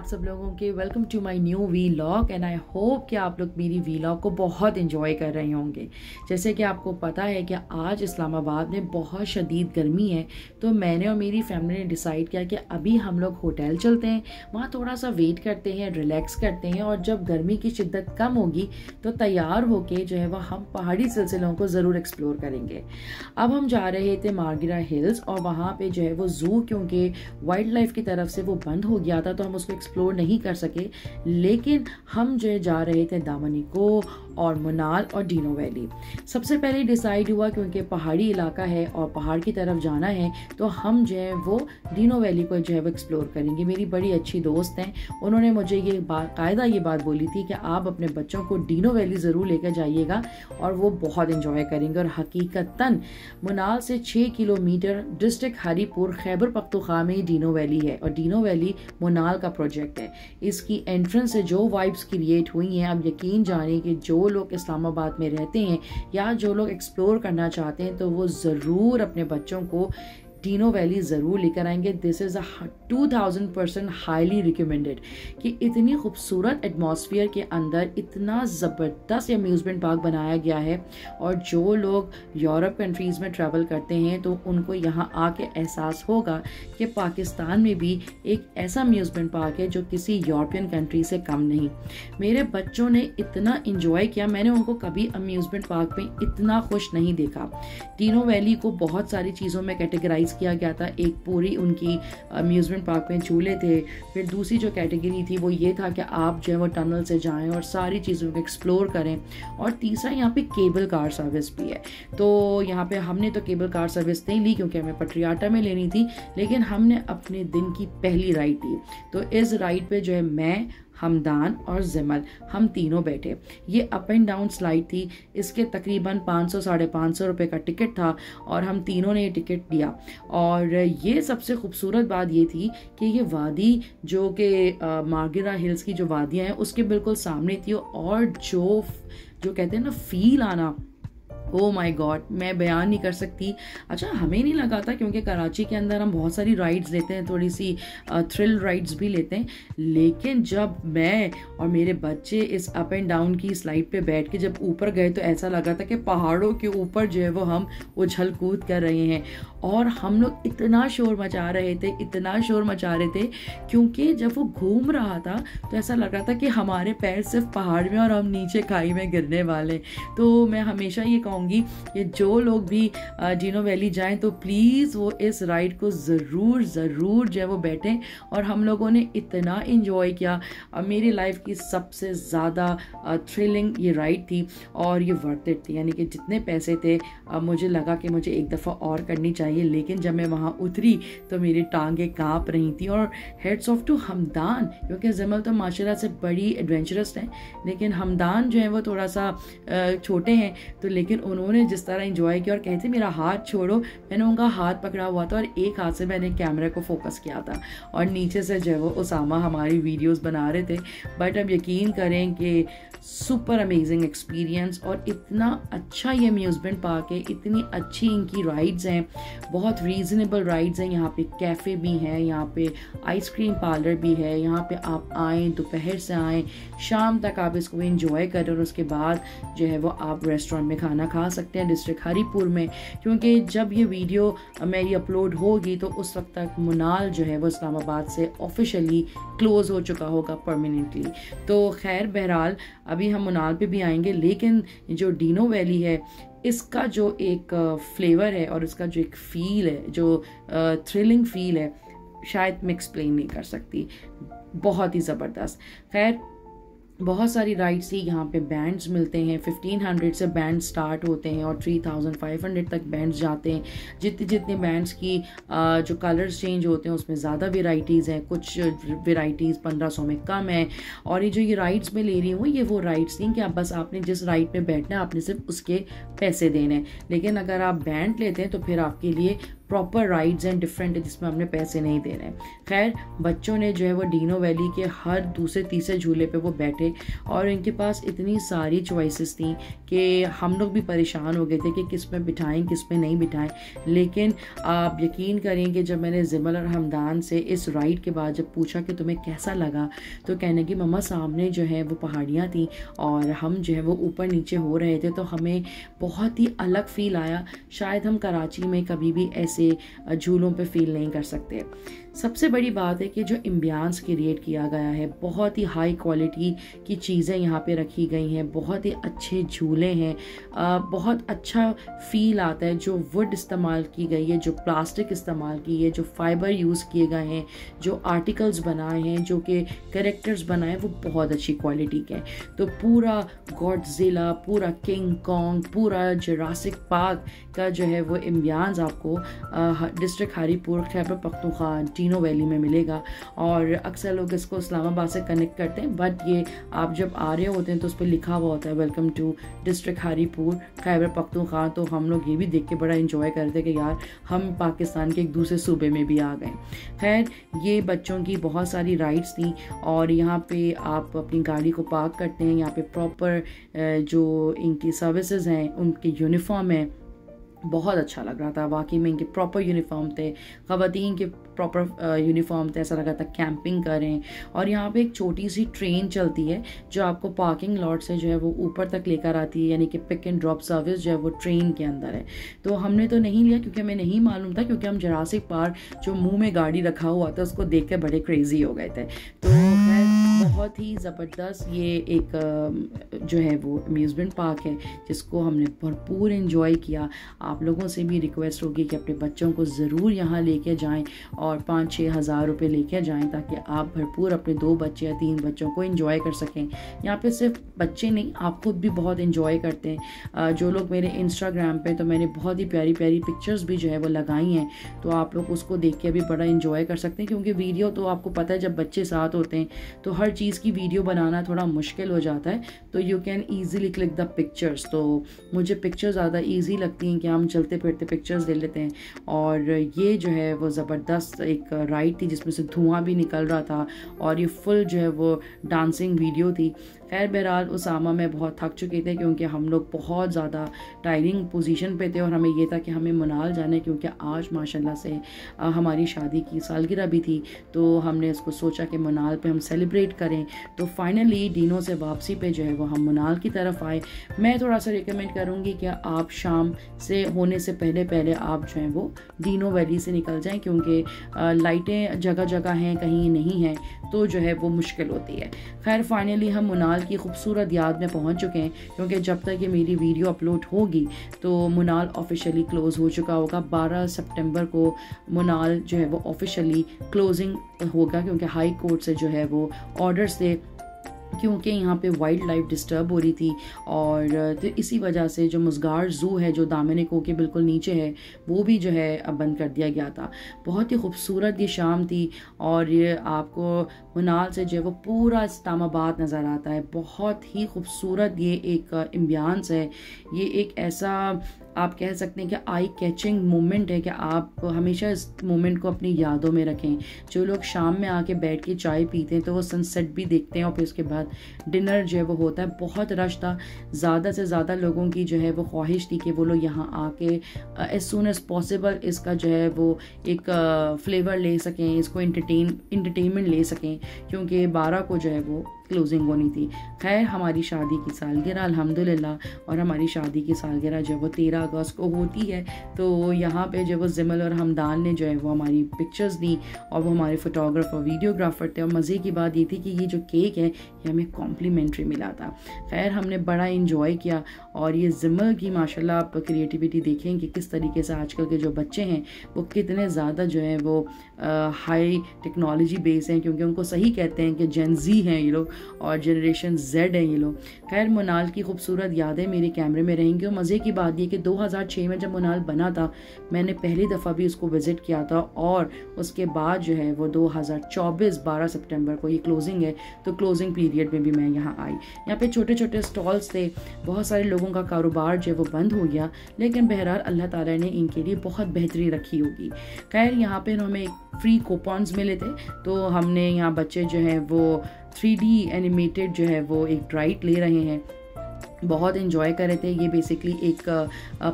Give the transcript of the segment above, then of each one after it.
सब लोगों के। Welcome to my new vlog and I hope कि आप लोग मेरी वीलॉग को बहुत एंजॉय कर रहे होंगे। जैसे कि आपको पता है कि आज इस्लामाबाद में बहुत शदीद गर्मी है, तो मैंने और मेरी फैमिली ने डिसाइड किया कि अभी हम लोग होटल चलते हैं, वहाँ थोड़ा सा वेट करते हैं, रिलैक्स करते हैं और जब गर्मी की शिद्दत कम होगी तो तैयार होके जो है वह हम पहाड़ी सिलसिलों को ज़रूर एक्सप्लोर करेंगे। अब हम जा रहे थे मार्गिरा हिल्स और वहाँ पे जो है वो ज़ू, क्योंकि वाइल्ड लाइफ की तरफ से वो बंद हो गया था तो हम उसको एक्सप्लोर नहीं कर सके, लेकिन हम जो जा रहे थे दामनिको और मुनाल और डीनो वैली। सबसे पहले डिसाइड हुआ क्योंकि पहाड़ी इलाका है और पहाड़ की तरफ जाना है तो हम जो है वो डीनो वैली को जो है वो एक्सप्लोर करेंगे। मेरी बड़ी अच्छी दोस्त हैं, उन्होंने मुझे ये बात बोली थी कि आप अपने बच्चों को डीनो वैली ज़रूर लेकर जाइएगा और वो बहुत इंजॉय करेंगे। और हकीकतन मुनाल से 6 किलोमीटर डिस्ट्रिक्ट हरीपुर खैबर पख्तूनख्वा में डीनो वैली है और डीनो वैली मुनाल का प्रोजेक्ट है। इसकी एंट्रेंस से जो वाइब्स क्रिएट हुई हैं, आप यकीन जानिए कि जो लोग इस्लामाबाद में रहते हैं या जो लोग एक्सप्लोर करना चाहते हैं तो वो ज़रूर अपने बच्चों को डीनो वैली ज़रूर लेकर आएंगे। दिस इज़ 2000% हाईली रिकमेंडेड कि इतनी खूबसूरत एटमॉस्फेयर के अंदर इतना ज़बरदस्त अम्यूज़मेंट पार्क बनाया गया है और जो लोग यूरोप कंट्रीज़ में ट्रैवल करते हैं तो उनको यहाँ आके एहसास होगा कि पाकिस्तान में भी एक ऐसा अम्यूज़मेंट पार्क है जो किसी यूरोपियन कंट्री से कम नहीं। मेरे बच्चों ने इतना इंजॉय किया, मैंने उनको कभी अम्यूज़मेंट पार्क में इतना खुश नहीं देखा। डीनो वैली को बहुत सारी चीज़ों में कैटेगराइज किया गया था। एक पूरी उनकी अम्यूज़मेंट पार्क में झूले थे, फिर दूसरी जो कैटेगरी थी वो ये था कि आप जो है वो टनल से जाएं और सारी चीज़ों को एक्सप्लोर करें, और तीसरा यहाँ पे केबल कार सर्विस भी है। तो यहाँ पे हमने तो केबल कार सर्विस नहीं ली क्योंकि हमें पटरियाटा में लेनी थी, लेकिन हमने अपने दिन की पहली राइड ली। तो इस राइड पे जो है मैं, हमदान और जिमल हम तीनों बैठे। ये अप एंड डाउन स्लाइड थी, इसके तकरीबन 500-550 रुपये का टिकट था और हम तीनों ने ये टिकट लिया। और ये सबसे खूबसूरत बात ये थी कि ये वादी जो कि मार्गिरा हिल्स की जो वादियाँ हैं उसके बिल्कुल सामने थी, और जो कहते हैं ना फील आना, ओ माई गॉड, मैं बयान नहीं कर सकती। अच्छा, हमें नहीं लगा था क्योंकि कराची के अंदर हम बहुत सारी राइड्स लेते हैं, थोड़ी सी थ्रिल राइड्स भी लेते हैं, लेकिन जब मैं और मेरे बच्चे इस अप एंड डाउन की स्लाइड पे बैठ के जब ऊपर गए तो ऐसा लगा था कि पहाड़ों के ऊपर जो है वो हम उछल कूद कर रहे हैं। और हम लोग इतना शोर मचा रहे थे क्योंकि जब वो घूम रहा था तो ऐसा लग रहा था कि हमारे पैर सिर्फ पहाड़ में और हम नीचे खाई में गिरने वाले। तो मैं हमेशा ये कहूँगी कि जो लोग भी डीनो वैली जाएं तो प्लीज़ वो इस राइड को ज़रूर जो है वो बैठें। और हम लोगों ने इतना इंजॉय किया, मेरी लाइफ की सबसे ज़्यादा थ्रिलिंग ये राइड थी और ये वर्थ इट थी। यानी कि जितने पैसे थे मुझे लगा कि मुझे एक दफ़ा और करनी चाहिए, लेकिन जब मैं वहाँ उतरी तो मेरी टांगें काँप रही थी। और हेड्स ऑफ टू हमदान, क्योंकि जमल तो माशाल्लाह से बड़ी एडवेंचरस है, लेकिन हमदान जो है वो थोड़ा सा छोटे हैं, तो लेकिन उन्होंने जिस तरह एंजॉय किया और कहते मेरा हाथ छोड़ो, मैंने उनका हाथ पकड़ा हुआ था और एक हाथ से मैंने कैमरे को फोकस किया था और नीचे से जो है वो उसामा हमारी वीडियोस बना रहे थे। बट अब यकीन करें कि सुपर अमेजिंग एक्सपीरियंस, और इतना अच्छा ये अम्यूज़मेंट पार्क है, इतनी अच्छी इनकी राइड्स हैं, बहुत रीज़नेबल राइड्स हैं। यहाँ पे कैफ़े भी है, यहाँ पे आइसक्रीम पार्लर भी है, यहाँ पे आप आएँ, दोपहर से आएँ, शाम तक आप इसको एंजॉय करें और उसके बाद जो है वो आप रेस्टोरेंट में खाना खा सकते हैं डिस्ट्रिक्ट हरीपुर में। क्योंकि जब ये वीडियो मेरी अपलोड होगी तो उस वक्त तक मुनाल जो है वो इस्लामाबाद से ऑफिशियली क्लोज़ हो चुका होगा परमानेंटली। तो खैर बहरहाल अभी हम मुनाल पे भी आएंगे, लेकिन जो डीनो वैली है इसका जो एक फ्लेवर है और इसका जो एक फील है, जो थ्रिलिंग फील है, शायद मैं एक्सप्लेन नहीं कर सकती, बहुत ही ज़बरदस्त। खैर बहुत सारी राइड्स थी, यहाँ पे बैंड्स मिलते हैं, 1500 से बैंड स्टार्ट होते हैं और 3500 तक बैंड्स जाते हैं। जितने बैंड्स की जो कलर्स चेंज होते हैं उसमें ज़्यादा वेराइटीज़ हैं, कुछ वेराइटीज़ 1500 में कम है। और ये जो ये राइड्स में ले रही हूँ ये वो राइड्स नहीं कि आप बस आपने जिस राइड पे बैठना है आपने सिर्फ उसके पैसे देने हैं, लेकिन अगर आप बैंड लेते हैं तो फिर आपके लिए प्रॉपर राइड्स हैं डिफरेंट, जिसमें हमने पैसे नहीं दे रहे हैं। खैर बच्चों ने जो है वो डिनो वैली के हर दूसरे तीसरे झूले पे वो बैठे और इनके पास इतनी सारी चॉइसेस थी कि हम लोग भी परेशान हो गए थे कि किस में बिठाएं किस में नहीं बिठाएं। लेकिन आप यकीन करेंगे जब मैंने जिमल और हमदान से इस राइड के बाद जब पूछा कि तुम्हें कैसा लगा, तो कहने की मम्मा सामने जो है वो पहाड़ियाँ थी और हम जो है वो ऊपर नीचे हो रहे थे, तो हमें बहुत ही अलग फील आया। शायद हम कराची में कभी भी ऐसे झूलों पे फील नहीं कर सकते। सबसे बड़ी बात है कि जो एम्बियंस क्रिएट किया गया है, बहुत ही हाई क्वालिटी की चीज़ें यहाँ पे रखी गई हैं, बहुत ही अच्छे झूले हैं, बहुत अच्छा फील आता है। जो वुड इस्तेमाल की गई है, जो प्लास्टिक इस्तेमाल की है, जो फाइबर यूज़ किए गए हैं, जो आर्टिकल्स बनाए हैं, जो कि कैरेक्टर्स बनाए हैं, वो बहुत अच्छी क्वालिटी के हैं। तो पूरा गॉडजिला, पूरा किंग कॉन्ग, पूरा जुरासिक पार्क का जो है वो एम्बियंस आपको डिस्ट्रिक्ट हरीपुर खैबर पख्तूनख्वा डिनो वैली में मिलेगा। और अक्सर लोग इसको इस्लामाबाद से कनेक्ट करते हैं, बट ये आप जब आ रहे होते हैं तो उस पर लिखा हुआ होता है welcome to district Haripur Khyber Pakhtunkhwa. तो हम लोग ये भी देख के बड़ा इंजॉय करते कि यार हम पाकिस्तान के एक दूसरे सूबे में भी आ गए। खैर ये बच्चों की बहुत सारी राइड्स थी और यहाँ पे आप अपनी गाड़ी को पार्क करते हैं। यहाँ पे प्रॉपर जो इनकी सर्विसेज हैं, उनके यूनिफॉर्म है, बहुत अच्छा लग रहा था। वाकई में इनके प्रॉपर यूनिफॉर्म थे, ख़वातीन के प्रॉपर यूनिफॉर्म थे, ऐसा लगा था कैंपिंग करें। और यहाँ पे एक छोटी सी ट्रेन चलती है जो आपको पार्किंग लॉट से जो है वो ऊपर तक लेकर आती है, यानी कि पिक एंड ड्रॉप सर्विस जो है वो ट्रेन के अंदर है। तो हमने तो नहीं लिया क्योंकि हमें नहीं मालूम था, क्योंकि हम जुरासिक पार्क जो मुंह में गाड़ी रखा हुआ था उसको देख के बड़े क्रेजी हो गए थे। तो खैर बहुत ही ज़बरदस्त ये एक जो है वो अम्यूज़मेंट पार्क है जिसको हमने भरपूर एंजॉय किया। आप लोगों से भी रिक्वेस्ट होगी कि अपने बच्चों को ज़रूर यहाँ लेके जाएं और 5-6 हज़ार रुपये लेके जाएं, ताकि आप भरपूर अपने 2 बच्चे या 3 बच्चों को एंजॉय कर सकें। यहाँ पे सिर्फ बच्चे नहीं, आप खुद भी बहुत एंजॉय करते हैं। जो लोग मेरे इंस्टाग्राम पे, तो मैंने बहुत ही प्यारी प्यारी पिक्चर्स भी जो है वो लगाई हैं, तो आप लोग उसको देख के भी बड़ा एंजॉय कर सकते हैं। क्योंकि वीडियो तो आपको पता है जब बच्चे साथ होते हैं तो हर चीज़ की वीडियो बनाना थोड़ा मुश्किल हो जाता है, तो you can easily click the pictures. तो मुझे पिक्चर्स ज़्यादा ईजी लगती हैं कि हम चलते फिरते पिक्चर्स ले लेते हैं। और ये जो है वो ज़बरदस्त एक राइड थी जिसमें से धुआं भी निकल रहा था और ये फुल जो है वो डांसिंग वीडियो थी। खैर बहरहाल उसामा में बहुत थक चुके थे क्योंकि हम लोग बहुत ज़्यादा टायरिंग पोजीशन पे थे और हमें ये था कि हमें मनाल जाना है, क्योंकि आज माशाल्लाह से हमारी शादी की सालगिरह भी थी। तो हमने इसको सोचा कि मनाल पे हम सेलिब्रेट करें। तो फाइनली डिनो से वापसी पे जो है वो हम मनाल की तरफ आए। मैं थोड़ा सा रिकमेंड करूँगी कि आप शाम से होने से पहले पहले आप जो है वो डिनो वैली से निकल जाएँ, क्योंकि लाइटें जगह जगह हैं, कहीं नहीं हैं, तो जो है वो मुश्किल होती है। खैर फाइनली हम मुनाल की खूबसूरत याद में पहुंच चुके हैं, क्योंकि जब तक ये मेरी वीडियो अपलोड होगी तो मुनाल ऑफिशियली क्लोज़ हो चुका होगा। 12 सितंबर को मुनाल जो है वो ऑफिशियली क्लोजिंग होगा, क्योंकि हाई कोर्ट से जो है वो ऑर्डर्स थे, क्योंकि यहाँ पे वाइल्ड लाइफ डिस्टर्ब हो रही थी। और तो इसी वजह से जो मुज़गार ज़ू है जो दामन को के बिल्कुल नीचे है, वो भी जो है अब बंद कर दिया गया था। बहुत ही खूबसूरत ये शाम थी और ये आपको मुनाल से जो है वो पूरा इस्लामाबाद नज़र आता है। बहुत ही खूबसूरत ये एक एम्बियंस है। ये एक ऐसा आप कह सकते हैं कि आई कैचिंग मोमेंट है कि आप हमेशा इस मोमेंट को अपनी यादों में रखें। जो लोग शाम में आके बैठ के चाय पीते हैं तो वो सनसेट भी देखते हैं और फिर उसके बाद डिनर जो है वो होता है। बहुत रश था, ज़्यादा से ज़्यादा लोगों की जो है वो ख्वाहिश थी कि वो लोग यहाँ आके एज सून एज़ पॉसिबल इसका जो है वो एक फ्लेवर ले सकें, इसको इंटरटेनमेंट ले सकें, क्योंकि 12 को जो है वो क्लोजिंग होनी थी। खैर हमारी शादी की सालगिरह अल्हम्दुलिल्लाह, और हमारी शादी की सालगिरह जो है वो 13 अगस्त को होती है। तो यहाँ पे जो वो जिमल और हमदान ने जो है वो हमारी पिक्चर्स दी और वो हमारे फोटोग्राफर वीडियोग्राफर थे। और मज़े की बात ये थी कि ये जो केक है ये हमें कॉम्प्लीमेंट्री मिला था। खैर हमने बड़ा इंजॉय किया। और ये जिमल की माशाल्लाह आप क्रिएटिविटी देखें कि किस तरीके से आजकल के जो बच्चे हैं वो कितने ज़्यादा जो है वो हाई टेक्नोलॉजी बेस हैं, क्योंकि उनको सही कहते हैं कि जेन ज़ी हैं ये लोग। और जनरेशन Z है ये लोग। खैर मुनाल की खूबसूरत यादें मेरे कैमरे में रहेंगी। और मज़े की बात ये कि 2006 में जब मुनाल बना था मैंने पहली दफ़ा भी उसको विज़िट किया था, और उसके बाद जो है वो 2024 12 सितंबर को ये क्लोजिंग है, तो क्लोजिंग पीरियड में भी मैं यहाँ आई। यहाँ पे छोटे छोटे स्टॉल्स थे, बहुत सारे लोगों का कारोबार जो है वो बंद हो गया, लेकिन बहरहाल अल्लाह ताला ने इनके लिए बहुत बेहतरी रखी होगी। खैर यहाँ पे हमें फ्री कूपन्स मिले थे, तो हमने यहाँ बच्चे जो हैं वो 3D एनिमेटेड जो है वो एक राइड ले रहे हैं, बहुत इन्जॉय कर रहे थे। ये बेसिकली एक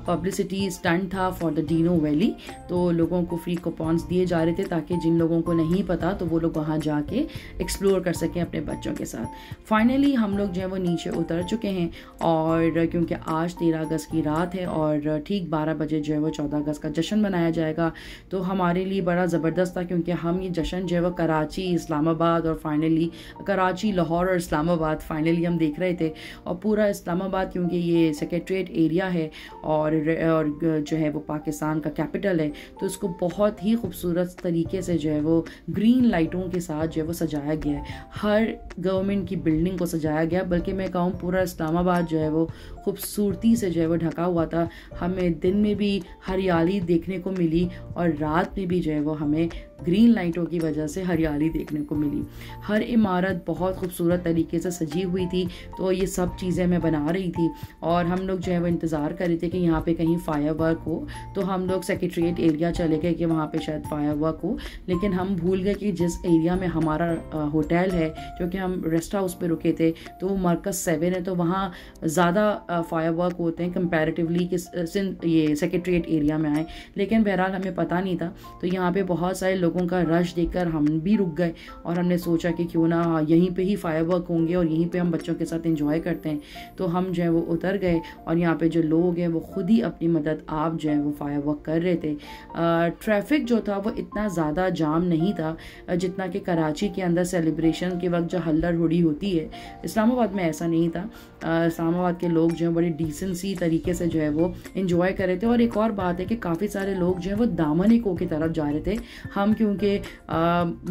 पब्लिसिटी स्टंट था फॉर द डीनो वैली, तो लोगों को फ्री कूपन्स दिए जा रहे थे ताकि जिन लोगों को नहीं पता तो वो लोग वहाँ जाके एक्सप्लोर कर सकें अपने बच्चों के साथ। फाइनली हम लोग जो है वो नीचे उतर चुके हैं, और क्योंकि आज 13 अगस्त की रात है और ठीक 12 बजे जो है वो 14 अगस्त का जश्न मनाया जाएगा, तो हमारे लिए बड़ा ज़बरदस्त था क्योंकि हम ये जश्न जो है वो कराची, इस्लामाबाद और फाइनली कराची, लाहौर और इस्लामाबाद फाइनली हम देख रहे थे। और पूरा इस्लामाबाद क्योंकि ये सेक्रेटरीट एरिया है और जो है वो पाकिस्तान का कैपिटल है, तो इसको बहुत ही खूबसूरत तरीके से जो है वो ग्रीन लाइटों के साथ जो है वो सजाया गया है। हर गवर्नमेंट की बिल्डिंग को सजाया गया, बल्कि मैं कहूँ पूरा इस्लामाबाद जो है वो खूबसूरती से जो है वो ढका हुआ था। हमें दिन में भी हरियाली देखने को मिली और रात में भी जो है वो हमें ग्रीन लाइटों की वजह से हरियाली देखने को मिली। हर इमारत बहुत खूबसूरत तरीके से सजी हुई थी, तो ये सब चीज़ें मैं बना रही थी और हम लोग जो है वो इंतज़ार कर रहे थे कि यहाँ पे कहीं फायर वर्क हो, तो हम लोग सेक्रेटरीट एरिया चले गए कि वहाँ पे शायद फायर वर्क हो, लेकिन हम भूल गए कि जिस एरिया में हमारा होटल है, क्योंकि हम रेस्ट हाउस पे रुके थे, तो वो मरकज़ 7 है, तो वहाँ ज़्यादा फायर वर्क होते हैं कंपैरेटिवली कि ये सेक्रेटरीट एरिया में आए, लेकिन बहरहाल हमें पता नहीं था। तो यहाँ पे बहुत सारे लोगों का रश देखकर हम भी रुक गए और हमने सोचा कि क्यों ना यहीं पे ही फायर वर्क होंगे और यहीं पे हम बच्चों के साथ एंजॉय करते हैं। तो हम जो है वो उतर गए और यहाँ पे जो लोग हैं वो खुद ही अपनी मदद आप जो है वो फायर वर्क कर रहे थे। ट्रैफिक जो था वो इतना ज़्यादा जाम नहीं था जितना कि कराची के अंदर सेलिब्रेशन के वक्त जो हल्लड़ हुड़ी होती है। इस्लामाबाद में ऐसा नहीं था। इस्लामाबाद के लोग जो है बड़ी डिसेंसी तरीके से जो है वो एंजॉय कर रहे थे। और एक और बात है कि काफ़ी सारे लोग जो है वो दामन एको की तरफ जा रहे थे। हम क्योंकि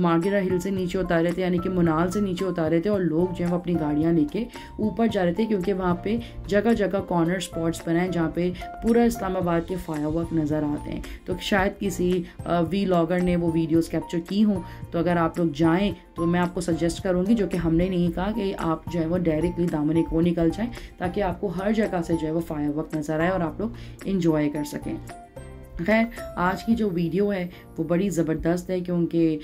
मार्गिरा हिल से नीचे उतारे थे, यानी कि मुनाल से नीचे उतारे थे, और लोग जो है वो अपनी गाड़ियाँ लेके ऊपर जा रहे थे क्योंकि वहाँ पे जगह जगह कॉर्नर स्पॉट्स बनाए जहाँ पे पूरा इस्लामाबाद के फायरवर्क नज़र आते हैं। तो शायद किसी व्लॉगर ने वो वीडियोस कैप्चर की हों, तो अगर आप लोग जाएं तो मैं आपको सजेस्ट करूँगी, जो कि हमने नहीं कहा, कि आप जो है वो डायरेक्टली दामन को निकल जाएं ताकि आपको हर जगह से जो है वो फायरवर्क नज़र आए और आप लोग इंजॉय कर सकें। खैर आज की जो वीडियो है वो बड़ी ज़बरदस्त है क्योंकि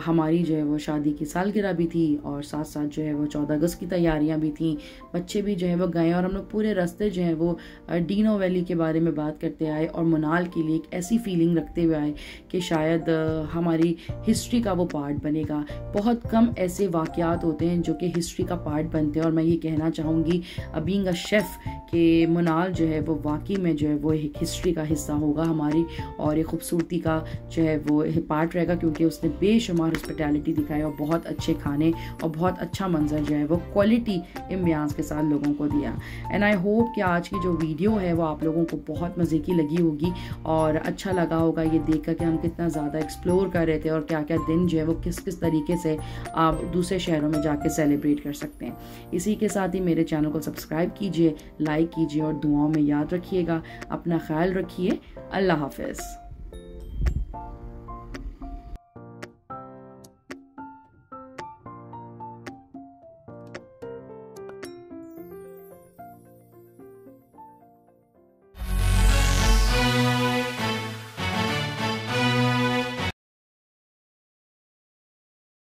हमारी जो है वो शादी की सालगिरह भी थी और साथ साथ जो है वो 14 अगस्त की तैयारियां भी थी। बच्चे भी जो है वो गए और हम लोग पूरे रास्ते जो है वो डीनो वैली के बारे में बात करते आए और मुनाल के लिए एक ऐसी फीलिंग रखते हुए आए कि शायद हमारी हिस्ट्री का वो पार्ट बनेगा। बहुत कम ऐसे वाक़यात होते हैं जो कि हिस्ट्री का पार्ट बनते हैं और मैं ये कहना चाहूँगी बीइंग अ शेफ़ कि मुनाल जो है वो वाकई में जो है वो एक हिस्ट्री का हिस्सा होगा हमारी, और एक खूबसूरती का जो है वो पार्ट रहेगा क्योंकि उसने बेशुमार हॉस्पिटैलिटी दिखाई और बहुत अच्छे खाने और बहुत अच्छा मंजर जो है वो क्वालिटी इम्बियांस के साथ लोगों को दिया। एंड आई होप कि आज की जो वीडियो है वो आप लोगों को बहुत मज़े की लगी होगी और अच्छा लगा होगा ये देखकर कि हम कितना ज़्यादा एक्सप्लोर कर रहे थे और क्या क्या दिन जो है वो किस किस तरीके से आप दूसरे शहरों में जाके सेलिब्रेट कर सकते हैं। इसी के साथ ही मेरे चैनल को सब्सक्राइब कीजिए, लाइक कीजिए और दुआओं में याद रखिएगा। अपना ख्याल रखिए। अल्लाह हाफ़िज़।